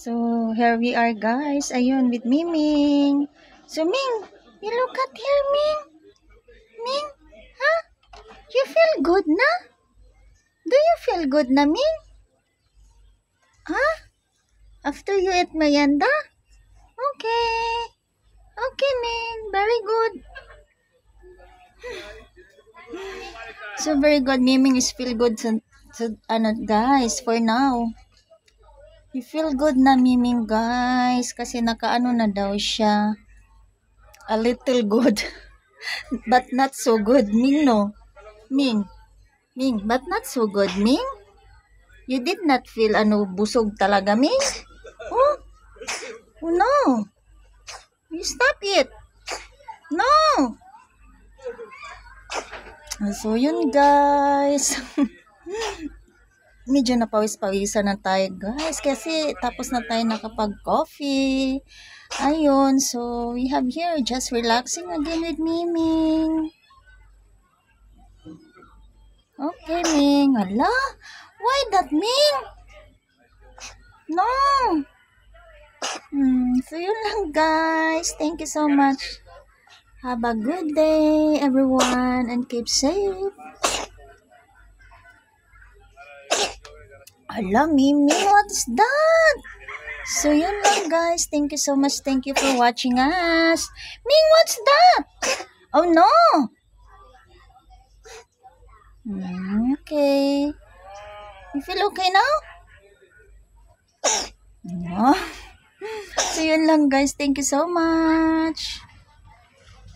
So, here we are guys. Ayun, with Miming. So, Ming, you look at here, Ming. Ming, huh? You feel good na? Do you feel good na, Ming? Huh? After you eat merienda? Okay. Okay, Ming. Very good. So, very good. Miming is feel good guys, for now. You feel good na, Miming, guys. Kasi nakaano na daw siya. A little good. But not so good, Ming, no? Ming, but not so good, Ming? You did not feel busog talaga, Ming? Oh? Oh, no. You stop it. No. So, yun, guys. Medyo napawis-pawisan na tayo, guys. Kasi tapos na tayo nakapag-coffee. Ayun. So, we have here just relaxing again with Miming. Okay, Ming. Hala? Why that, Ming? No. So, yun lang, guys. Thank you so much. Have a good day, everyone. And keep safe. Hala, Mimi, what is that? So, yun lang, guys. Thank you so much. Thank you for watching us. Ming, what's that? Oh, no. Okay. You feel okay now? No. So, yun lang, guys. Thank you so much.